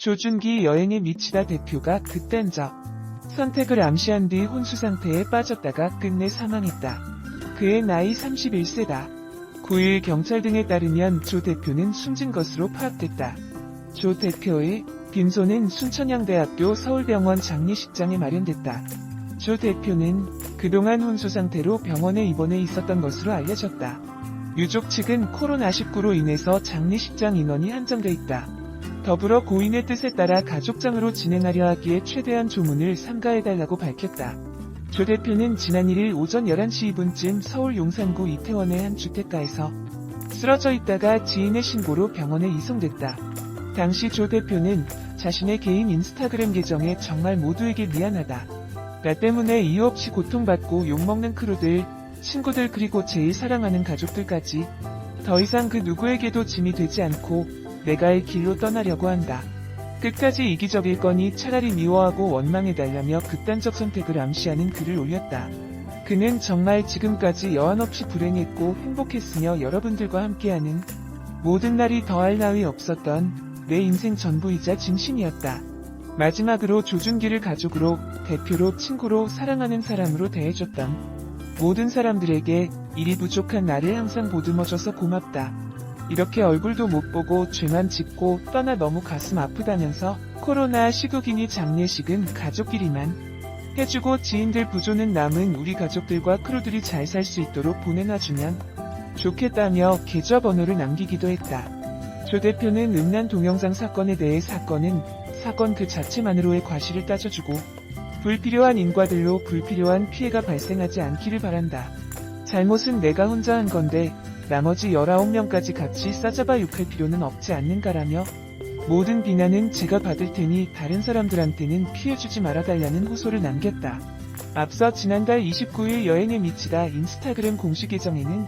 조준기 여행에 미치다 대표가 극단적 선택을 암시한 뒤 혼수 상태에 빠졌다가 끝내 사망했다. 그의 나이 31세다. 9일 경찰 등에 따르면 조 대표는 숨진 것으로 파악됐다. 조 대표의 빈소는 순천향대학교 서울병원 장례식장에 마련됐다. 조 대표는 그동안 혼수 상태로 병원에 입원해 있었던 것으로 알려졌다. 유족 측은 코로나19로 인해서 장례식장 인원이 한정돼 있다. 더불어 고인의 뜻에 따라 가족장으로 진행하려 하기에 최대한 조문을 삼가해달라고 밝혔다. 조 대표는 지난 1일 오전 11시 2분쯤 서울 용산구 이태원의 한 주택가에서 쓰러져 있다가 지인의 신고로 병원에 이송됐다. 당시 조 대표는 자신의 개인 인스타그램 계정에 정말 모두에게 미안하다. 나 때문에 이유 없이 고통받고 욕먹는 크루들, 친구들 그리고 제일 사랑하는 가족들까지 더 이상 그 누구에게도 짐이 되지 않고 내가 의 길로 떠나려고 한다. 끝까지 이기적일 거니 차라리 미워하고 원망해달라며 극단적 선택을 암시하는 글을 올렸다. 그는 정말 지금까지 여한 없이 불행했고 행복했으며 여러분들과 함께하는 모든 날이 더할 나위 없었던 내 인생 전부이자 진심이었다. 마지막으로 조준기를 가족으로, 대표로, 친구로, 사랑하는 사람으로 대해줬던 모든 사람들에게 일이 부족한 나를 항상 보듬어줘서 고맙다. 이렇게 얼굴도 못 보고 죄만 짓고 떠나 너무 가슴 아프다면서 코로나 시국이니 장례식은 가족끼리만 해주고 지인들 부조는 남은 우리 가족들과 크루들이 잘 살 수 있도록 보내놔주면 좋겠다며 계좌번호를 남기기도 했다. 조 대표는 음란 동영상 사건에 대해 사건 그 자체만으로의 과실을 따져주고 불필요한 인과들로 불필요한 피해가 발생하지 않기를 바란다. 잘못은 내가 혼자 한 건데 나머지 19명까지 같이 싸잡아 욕할 필요는 없지 않는가라며 모든 비난은 제가 받을 테니 다른 사람들한테는 피해주지 말아달라는 호소를 남겼다. 앞서 지난달 29일 여행에 미치다 인스타그램 공식 계정에는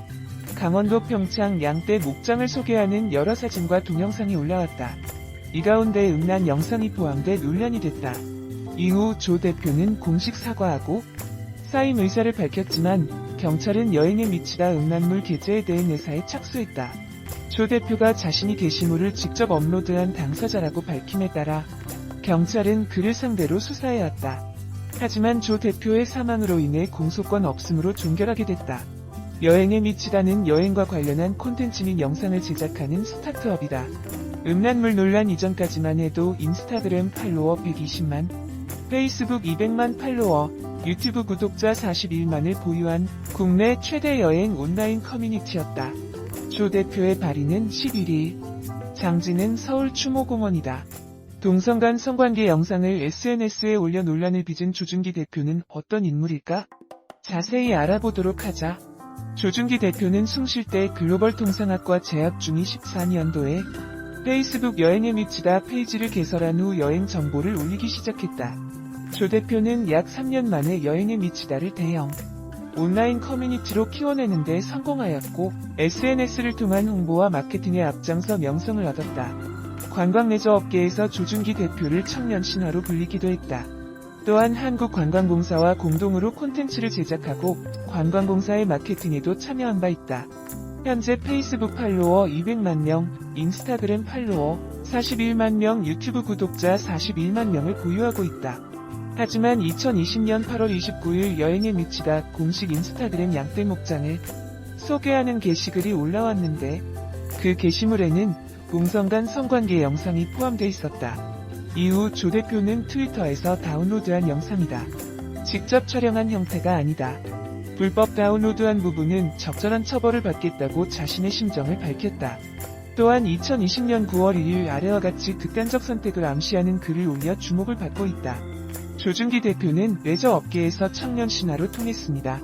강원도 평창 양떼 목장을 소개하는 여러 사진과 동영상이 올라왔다. 이 가운데 음란 영상이 포함돼 논란이 됐다. 이후 조 대표는 공식 사과하고 사임 의사를 밝혔지만 경찰은 여행에 미치다 음란물 게재에 대해 내사에 착수했다. 조 대표가 자신이 게시물을 직접 업로드한 당사자라고 밝힘에 따라 경찰은 그를 상대로 수사해왔다. 하지만 조 대표의 사망으로 인해 공소권 없음으로 종결하게 됐다. 여행에 미치다는 여행과 관련한 콘텐츠 및 영상을 제작하는 스타트업이다. 음란물 논란 이전까지만 해도 인스타그램 팔로워 120만, 페이스북 200만 팔로워, 유튜브 구독자 41만을 보유한 국내 최대 여행 온라인 커뮤니티였다. 조 대표의 발인은 11일, 장지는 서울 추모공원이다. 동성간 성관계 영상을 SNS에 올려 논란을 빚은 조준기 대표는 어떤 인물일까? 자세히 알아보도록 하자. 조준기 대표는 숭실대 글로벌 통상학과 재학 중인 14년도에 페이스북 여행에 미치다 페이지를 개설한 후 여행 정보를 올리기 시작했다. 조 대표는 약 3년 만에 여행에 미치다를 대형 온라인 커뮤니티로 키워내는데 성공하였고 SNS를 통한 홍보와 마케팅에 앞장서 명성을 얻었다. 관광 레저 업계에서 조준기 대표를 청년 신화로 불리기도 했다. 또한 한국관광공사와 공동으로 콘텐츠를 제작하고 관광공사의 마케팅에도 참여한 바 있다. 현재 페이스북 팔로워 200만 명, 인스타그램 팔로워 41만 명, 유튜브 구독자 41만 명을 보유하고 있다. 하지만 2020년 8월 29일 여행에 미치다 공식 인스타그램 양떼 목장을 소개하는 게시글이 올라왔는데 그 게시물에는 동성간 성관계 영상이 포함되어 있었다. 이후 조 대표는 트위터에서 다운로드한 영상이다. 직접 촬영한 형태가 아니다. 불법 다운로드한 부분은 적절한 처벌을 받겠다고 자신의 심정을 밝혔다. 또한 2020년 9월 1일 아래와 같이 극단적 선택을 암시하는 글을 올려 주목을 받고 있다. 조준기 대표는 레저 업계에서 청년 신화로 통했습니다.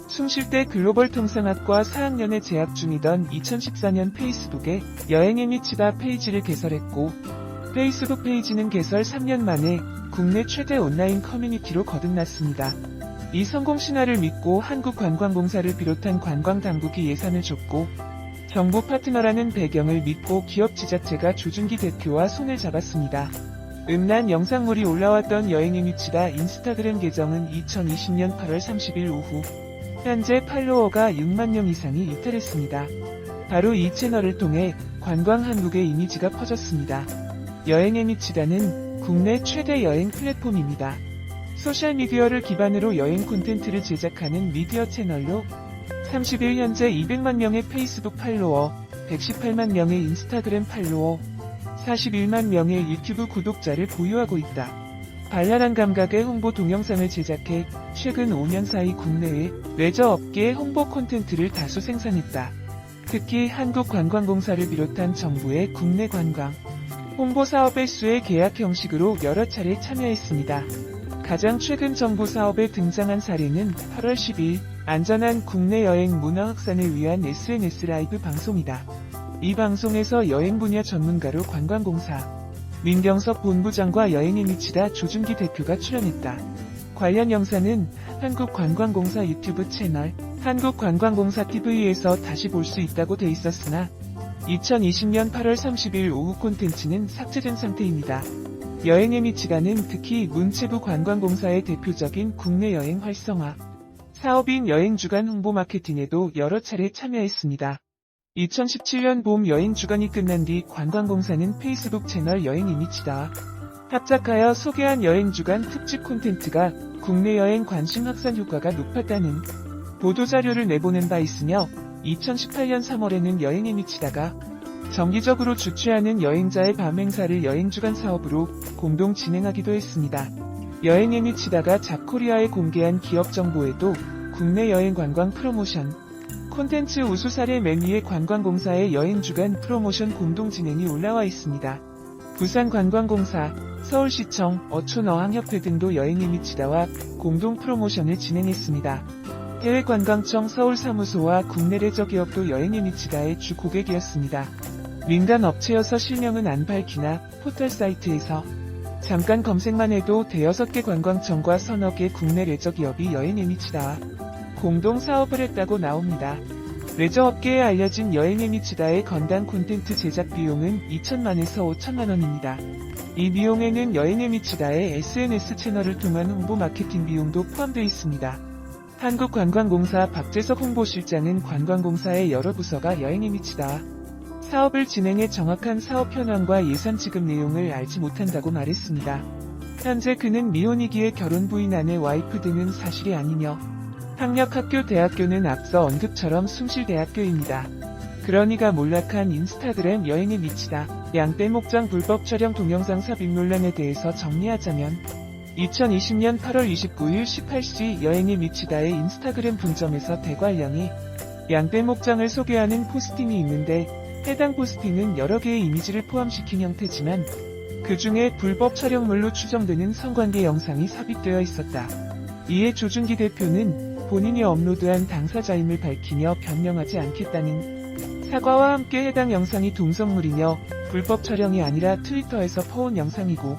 숭실대 글로벌 통상학과 4학년에 재학 중이던 2014년 페이스북에 여행에 미치다 페이지를 개설했고 페이스북 페이지는 개설 3년 만에 국내 최대 온라인 커뮤니티로 거듭났습니다. 이 성공 신화를 믿고 한국관광공사를 비롯한 관광당국이 예산을 줬고 정부 파트너라는 배경을 믿고 기업 지자체가 조준기 대표와 손을 잡았습니다. 음란 영상물이 올라왔던 여행에 미치다 인스타그램 계정은 2020년 8월 30일 오후 현재 팔로워가 6만 명 이상이 이탈했습니다. 바로 이 채널을 통해 관광 한국의 이미지가 퍼졌습니다. 여행에 미치다는 국내 최대 여행 플랫폼입니다. 소셜미디어를 기반으로 여행 콘텐츠를 제작하는 미디어 채널로 30일 현재 200만 명의 페이스북 팔로워, 118만 명의 인스타그램 팔로워, 41만 명의 유튜브 구독자를 보유하고 있다. 발랄한 감각의 홍보 동영상을 제작해 최근 5년 사이 국내외 레저 업계의 홍보 콘텐츠를 다수 생산했다. 특히 한국관광공사를 비롯한 정부의 국내 관광 홍보 사업의 수의 계약 형식으로 여러 차례 참여했습니다. 가장 최근 정부 사업에 등장한 사례는 8월 10일 안전한 국내 여행 문화 확산을 위한 SNS 라이브 방송이다. 이 방송에서 여행 분야 전문가로 관광공사 민경섭 본부장과 여행에 미치다 조준기 대표가 출연했다. 관련 영상은 한국관광공사 유튜브 채널 한국관광공사 TV에서 다시 볼 수 있다고 돼 있었으나 2020년 8월 30일 오후 콘텐츠는 삭제된 상태입니다. 여행에 미치다는 특히 문체부 관광공사의 대표적인 국내 여행 활성화 사업인 여행주간 홍보 마케팅에도 여러 차례 참여했습니다. 2017년 봄 여행주간이 끝난 뒤 관광공사는 페이스북 채널 여행에 미치다와 합작하여 소개한 여행주간 특집 콘텐츠가 국내 여행 관심 확산 효과가 높았다는 보도자료를 내보낸 바 있으며 2018년 3월에는 여행에 미치다가 정기적으로 주최하는 여행자의 밤 행사를 여행주간 사업으로 공동 진행하기도 했습니다. 여행에 미치다가 잡코리아에 공개한 기업 정보에도 국내 여행 관광 프로모션 콘텐츠 우수 사례 맨 위에 관광공사의 여행주간 프로모션 공동 진행이 올라와 있습니다. 부산관광공사, 서울시청, 어촌어항협회 등도 여행에 미치다와 공동 프로모션을 진행했습니다. 해외관광청 서울사무소와 국내 레저 기업도 여행에 미치다의 주 고객이었습니다. 민간 업체여서 실명은 안 밝히나 포털 사이트에서 잠깐 검색만 해도 대여섯 개 관광청과 서너 개 국내 레저 기업이 여행에 미치다와 공동 사업을 했다고 나옵니다. 레저 업계에 알려진 여행에 미치다의 건당 콘텐츠 제작 비용은 2천만에서 5천만 원입니다. 이 비용에는 여행에 미치다의 SNS 채널을 통한 홍보 마케팅 비용도 포함되어 있습니다. 한국관광공사 박재석 홍보실장은 관광공사의 여러 부서가 여행에 미치다 사업을 진행해 정확한 사업 현황과 예산 지급 내용을 알지 못한다고 말했습니다. 현재 그는 미혼이기에 결혼 부인 아내 와이프 등은 사실이 아니며 학력 학교 대학교는 앞서 언급처럼 숭실대학교입니다. 그러니까 몰락한 인스타그램 여행에 미치다 양떼 목장 불법 촬영 동영상 삽입 논란에 대해서 정리하자면 2020년 8월 29일 18시 여행에 미치다의 인스타그램 분점에서 대관령이 양떼 목장을 소개하는 포스팅이 있는데 해당 포스팅은 여러 개의 이미지를 포함시킨 형태지만 그 중에 불법 촬영물로 추정되는 성관계 영상이 삽입되어 있었다. 이에 조준기 대표는 본인이 업로드한 당사자임을 밝히며 변명하지 않겠다는 사과와 함께 해당 영상이 동성물이며 불법 촬영이 아니라 트위터에서 퍼온 영상이고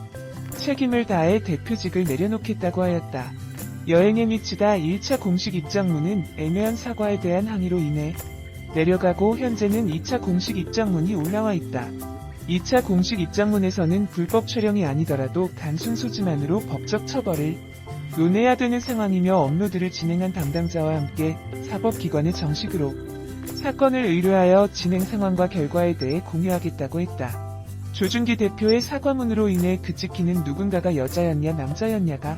책임을 다해 대표직을 내려놓겠다고 하였다. 여행에 미치다 1차 공식 입장문은 애매한 사과에 대한 항의로 인해 내려가고 현재는 2차 공식 입장문이 올라와 있다. 2차 공식 입장문에서는 불법 촬영이 아니더라도 단순 소지만으로 법적 처벌을 논해야 되는 상황이며 업로드를 진행한 담당자와 함께 사법기관에 정식으로 사건을 의뢰하여 진행 상황과 결과에 대해 공유하겠다고 했다. 조준기 대표의 사과문으로 인해 그 찍히는 누군가가 여자였냐 남자였냐가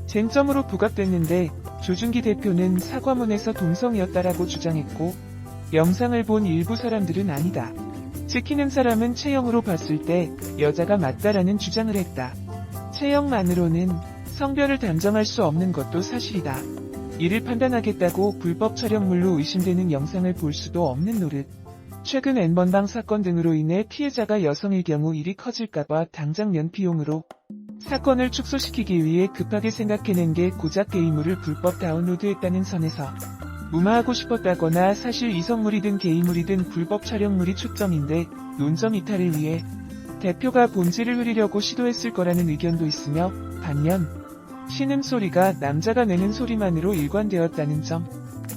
쟁점으로 부각됐는데 조준기 대표는 사과문에서 동성이었다라고 주장했고 영상을 본 일부 사람들은 아니다. 찍히는 사람은 체형으로 봤을 때 여자가 맞다라는 주장을 했다. 체형만으로는 성별을 단정할 수 없는 것도 사실이다. 이를 판단하겠다고 불법 촬영물로 의심되는 영상을 볼 수도 없는 노릇. 최근 N번방 사건 등으로 인해 피해자가 여성일 경우 일이 커질까봐 당장 면피용으로 사건을 축소시키기 위해 급하게 생각해낸 게 고작 게이물을 불법 다운로드했다는 선에서 무마하고 싶었다거나 사실 이성물이든 게이물이든 불법 촬영물이 초점인데 논점 이탈을 위해 대표가 본질을 흐리려고 시도했을 거라는 의견도 있으며 반면 신음소리가 남자가 내는 소리만으로 일관되었다는 점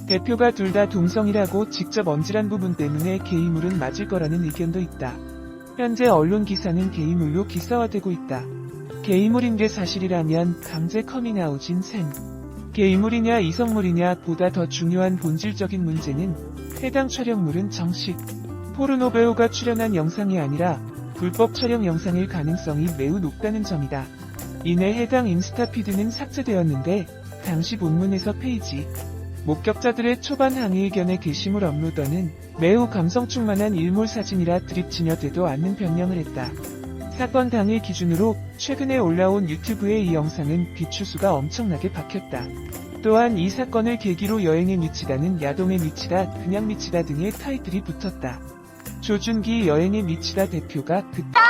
대표가 둘 다 동성이라고 직접 엄질한 부분 때문에 게이물은 맞을 거라는 의견도 있다. 현재 언론 기사는 게이물로 기사화되고 있다. 게이물인 게 사실이라면 강제 커밍아웃인 셈. 게이물이냐 이성물이냐 보다 더 중요한 본질적인 문제는 해당 촬영물은 정식 포르노 배우가 출연한 영상이 아니라 불법 촬영 영상일 가능성이 매우 높다는 점이다. 이내 해당 인스타피드는 삭제되었는데 당시 본문에서 페이지 목격자들의 초반 항의 의견의 게시물 업로더는 매우 감성 충만한 일몰 사진이라 드립치며 되도 않는 변명을 했다. 사건 당일 기준으로 최근에 올라온 유튜브의 이 영상은 비추수가 엄청나게 박혔다. 또한 이 사건을 계기로 여행에 미치다는 야동에 미치다, 그냥 미치다 등의 타이틀이 붙었다. 조준기 여행에 미치다 대표가 그때